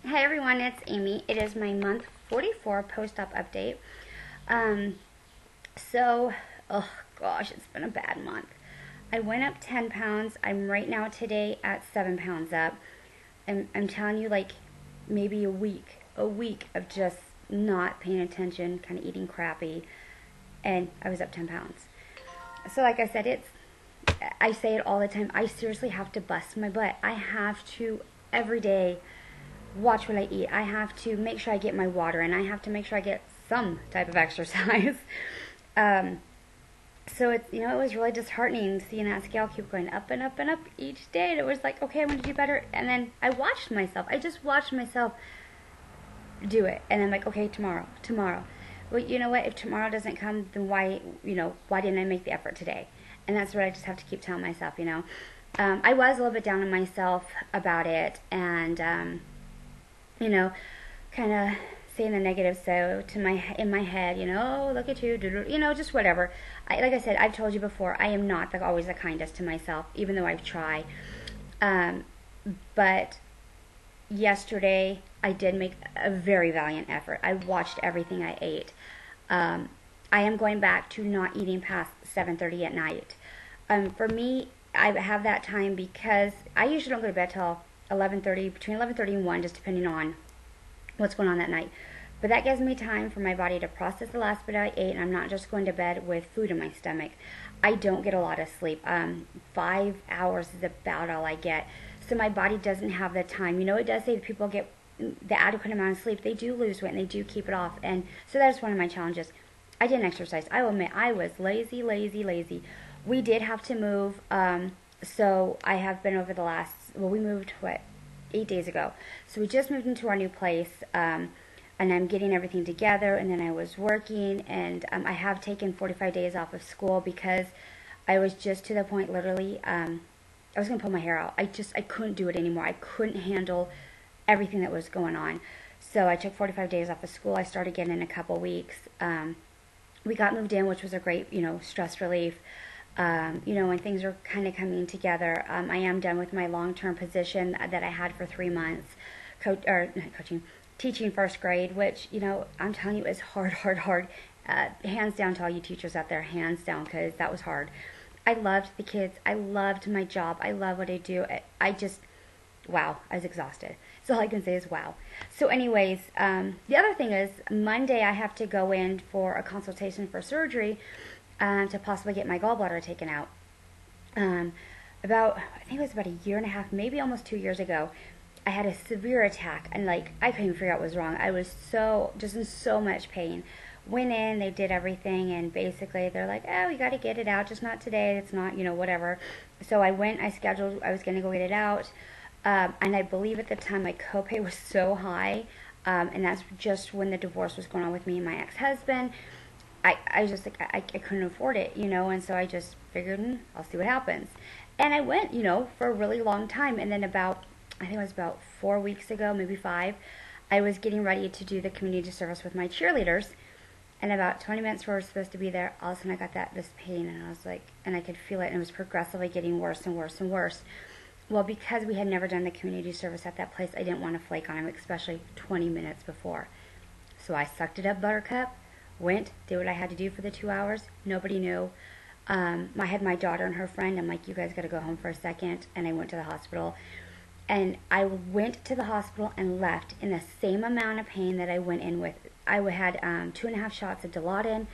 Hi everyone, it's Amy. It is my month 44 post-op update. Um, so, oh gosh, it's been a bad month. I went up 10 pounds. I'm right now today at 7 pounds up. I'm telling you, like, maybe a week of just not paying attention, kind of eating crappy, and I was up 10 pounds. So like I said, I say it all the time. I seriously have to bust my butt. I have to every day watch what I eat. I have to make sure I get my water, and I have to make sure I get some type of exercise. um, so it was really disheartening seeing that scale keep going up and up and up each day. And it was like, okay, I'm going to do better. And then I watched myself. I just watched myself do it. And I'm like, okay, tomorrow. Well, you know what? If tomorrow doesn't come, then why didn't I make the effort today? And that's what I just have to keep telling myself. I was a little bit down on myself about it, and kind of saying the negative so in my head, oh, look at you, just whatever. Like I said, I've told you before, I am not always the kindest to myself, even though I've tried. But yesterday, I did make a very valiant effort. I watched everything I ate. I am going back to not eating past 7:30 at night. For me, I have that time because I usually don't go to bed till 11:30, between 11:30 and 1, just depending on what's going on that night. But that gives me time for my body to process the last bit I ate, and I'm not just going to bed with food in my stomach. I don't get a lot of sleep. 5 hours is about all I get. So my body doesn't have the time. It does say that people get the adequate amount of sleep. They do lose weight, and they do keep it off. And so that's one of my challenges. I didn't exercise. I will admit, I was lazy. We did have to move. So I have been over the last, we moved, 8 days ago. So we just moved into our new place, and I'm getting everything together, and then I was working, and I have taken 45 days off of school because I was just to the point, literally, I was going to pull my hair out. I couldn't do it anymore. I couldn't handle everything that was going on. So I took 45 days off of school. I started again in a couple weeks. We got moved in, which was a great, stress relief. When things are kind of coming together. I am done with my long-term position that I had for 3 months, teaching first grade, which, I'm telling you is hard. Hands down to all you teachers out there, hands down, because that was hard. I loved the kids. I loved my job. I love what I do. Wow, I was exhausted. So all I can say is wow. So anyways, the other thing is Monday I have to go in for a consultation for surgery to possibly get my gallbladder taken out. I think it was about a year and a half, maybe almost 2 years ago, I had a severe attack, and I couldn't even figure out what was wrong. I was just in so much pain. Went in, they did everything, and basically they're like, oh, we got to get it out, just not today, it's not, whatever. So I went, I scheduled, I was going to go get it out, and I believe at the time my copay was so high, and that's just when the divorce was going on with me and my ex-husband. I just I couldn't afford it, and so I just figured, I'll see what happens. And I went, for a really long time, and then I think it was about 4 weeks ago, maybe 5, I was getting ready to do the community service with my cheerleaders, and about 20 minutes before we were supposed to be there, all of a sudden I got this pain, and I was like, and I could feel it, and it was progressively getting worse and worse and worse. Well, because we had never done the community service at that place, I didn't want to flake on him, especially 20 minutes before. So I sucked it up, buttercup, went, did what I had to do for the 2 hours. Nobody knew. I had my daughter and her friend. I'm like, you guys got to go home for a second. And I went to the hospital. And I went to the hospital and left in the same amount of pain that I went in with. I had 2.5 shots of Dilaudid.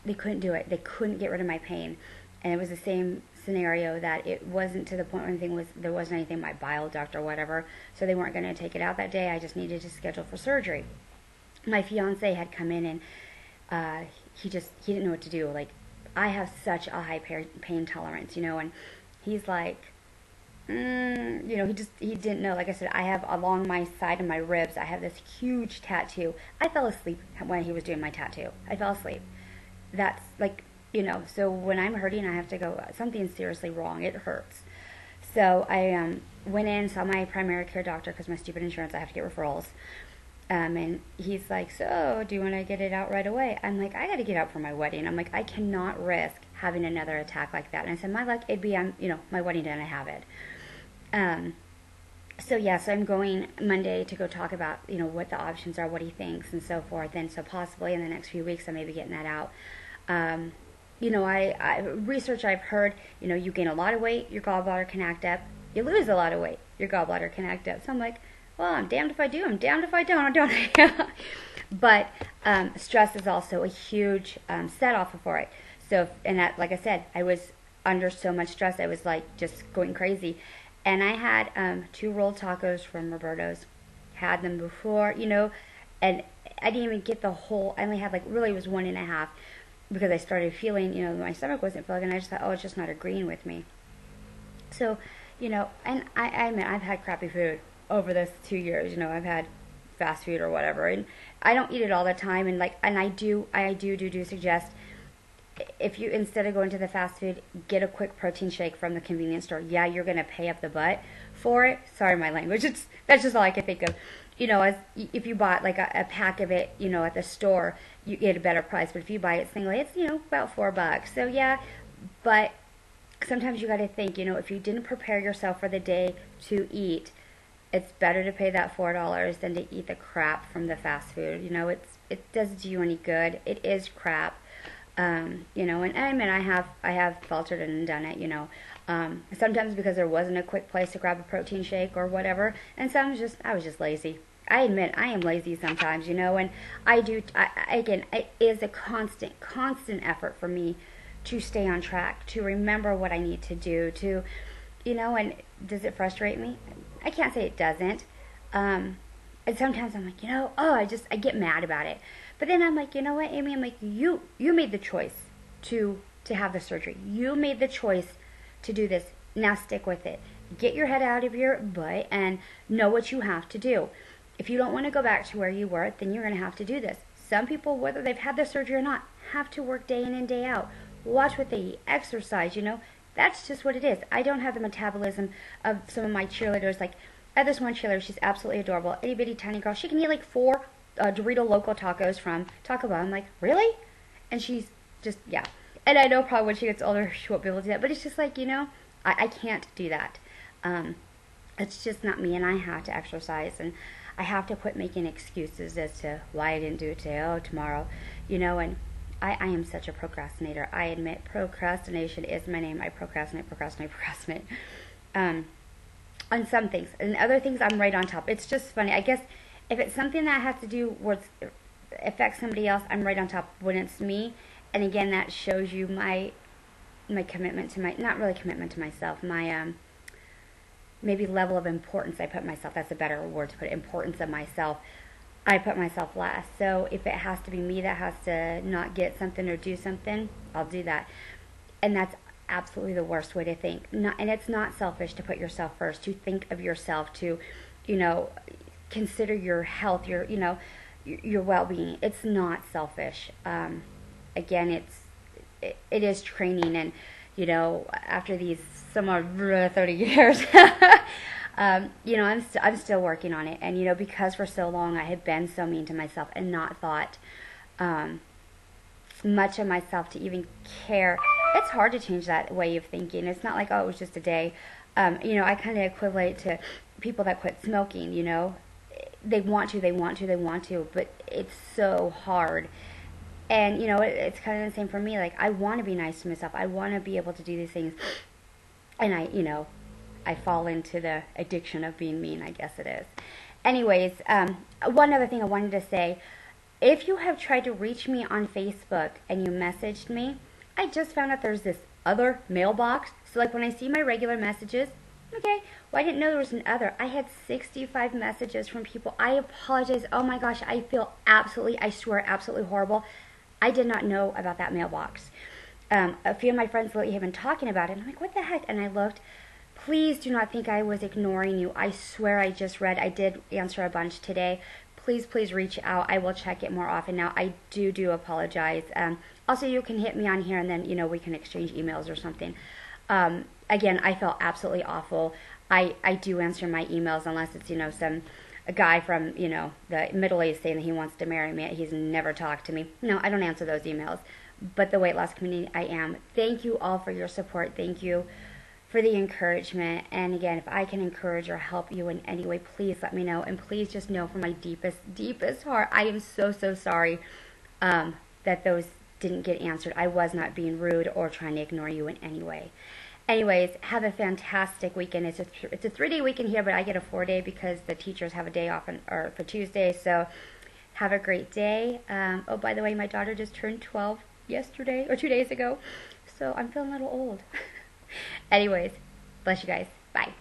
They couldn't do it. They couldn't get rid of my pain. And it was the same scenario that it wasn't to the point where there wasn't anything, my bile duct or whatever. So they weren't going to take it out that day. I just needed to schedule for surgery. My fiance had come in, and he didn't know what to do. Like, I have such a high pain tolerance, and he's like, he didn't know. Like I said, I have along my side of my ribs, I have this huge tattoo. I fell asleep when he was doing my tattoo. I fell asleep. That's like, so when I'm hurting, I have to go, something's seriously wrong. It hurts. So I went in, saw my primary care doctor because my stupid insurance, I have to get referrals. And he's like, so do you want to get it out right away? I'm like, I got to get out for my wedding. I'm like, I cannot risk having another attack like that. And I said, my luck, it'd be on, my wedding day and I have it. So yeah, so I'm going Monday to go talk about, what the options are, what he thinks, and so forth. And so possibly in the next few weeks, I may be getting that out. Um, research I've heard, you gain a lot of weight, your gallbladder can act up. You lose a lot of weight, your gallbladder can act up. So I'm like, well, I'm damned if I do, I'm damned if I don't. But stress is also a huge set off for it. So, and that, like I said, I was under so much stress, I was like just going crazy. And I had 2 rolled tacos from Roberto's. Had them before, and I didn't even get the whole. I only had like really it was 1.5 because I started feeling, my stomach wasn't feeling, and I just thought, oh, it's just not agreeing with me. So, and I admit I've had crappy food over this 2 years. I've had fast food or whatever, and I don't eat it all the time. And I do suggest if you instead of going to the fast food, get a quick protein shake from the convenience store. Yeah, you're gonna pay up the butt for it. Sorry, my language. That's just all I can think of. As if you bought like a pack of it, at the store, you get a better price. But if you buy it singly, it's about $4. So yeah, but sometimes you got to think. If you didn't prepare yourself for the day to eat, it's better to pay that $4 than to eat the crap from the fast food. It doesn't do you any good. It is crap. And I mean, I have faltered and done it, sometimes because there wasn't a quick place to grab a protein shake or whatever, and sometimes I was just lazy. I admit I am lazy sometimes, and again, it is a constant effort for me to stay on track, to remember what I need to do, and does it frustrate me? I can't say it doesn't. And sometimes I'm like, I get mad about it. But then I'm like, you know what, Amy? I'm like, you made the choice to have the surgery. You made the choice to do this. Now stick with it. Get your head out of your butt and know what you have to do. If you don't want to go back to where you were, then you're going to have to do this. Some people, whether they've had the surgery or not, have to work day in and day out. Watch what they eat, exercise, That's just what it is. I don't have the metabolism of some of my cheerleaders. Like, I have this one cheerleader, she's absolutely adorable. Itty bitty tiny girl. She can eat like 4 Dorito Loco tacos from Taco Bell. I'm like, really? And she's just, yeah. And I know probably when she gets older, she won't be able to do that. But it's just like, I can't do that. It's just not me, and I have to exercise, and I have to quit making excuses as to why I didn't do it today, tomorrow, and I am such a procrastinator. I admit procrastination is my name. I procrastinate. On some things. And other things, I'm right on top. It's just funny. I guess if it's something that has to do with affects somebody else, I'm right on top when it's me. And again, that shows you my commitment to not really commitment to myself, my maybe level of importance I put myself. That's a better word to put, importance of myself. I put myself last. So if it has to be me that has to not get something or do something, I'll do that. And that's absolutely the worst way to think. And it's not selfish to put yourself first, to think of yourself, to, consider your health, your well-being. It's not selfish. Again, it is training, and after these somewhat 30 years, I'm still working on it. And because for so long I had been so mean to myself and not thought much of myself to even care. It's hard to change that way of thinking. It's not like, oh, it was just a day. I kind of equivalent to people that quit smoking. They want to, but it's so hard. And it's kind of the same for me. Like, I want to be nice to myself. I want to be able to do these things, and I fall into the addiction of being mean. I guess it is. Anyways, one other thing I wanted to say. If you have tried to reach me on Facebook and you messaged me, I just found out there's this other mailbox. So like when I see my regular messages, okay, well, I didn't know there was an other. I had 65 messages from people. I apologize. Oh my gosh, I feel I swear, absolutely horrible. I did not know about that mailbox. A few of my friends lately have been talking about it, and I'm like, what the heck? And I looked. Please do not think I was ignoring you. I swear I just read. I did answer a bunch today. Please reach out. I will check it more often now. I do apologize. Also, you can hit me on here, and then, we can exchange emails or something. Again, I felt absolutely awful. I do answer my emails unless it's, a guy from, the Middle East saying that he wants to marry me. He's never talked to me. No, I don't answer those emails. But the weight loss community, I am. Thank you all for your support. Thank you for the encouragement. And again, if I can encourage or help you in any way, please let me know. And please just know from my deepest heart, I am so sorry that those didn't get answered. I was not being rude or trying to ignore you in any way. Anyways, have a fantastic weekend. It's a 3-day weekend here, but I get a 4-day because the teachers have a day off for Tuesday. So have a great day. Oh, by the way, my daughter just turned 12 yesterday or 2 days ago, so I'm feeling a little old. Anyways, bless you guys. Bye.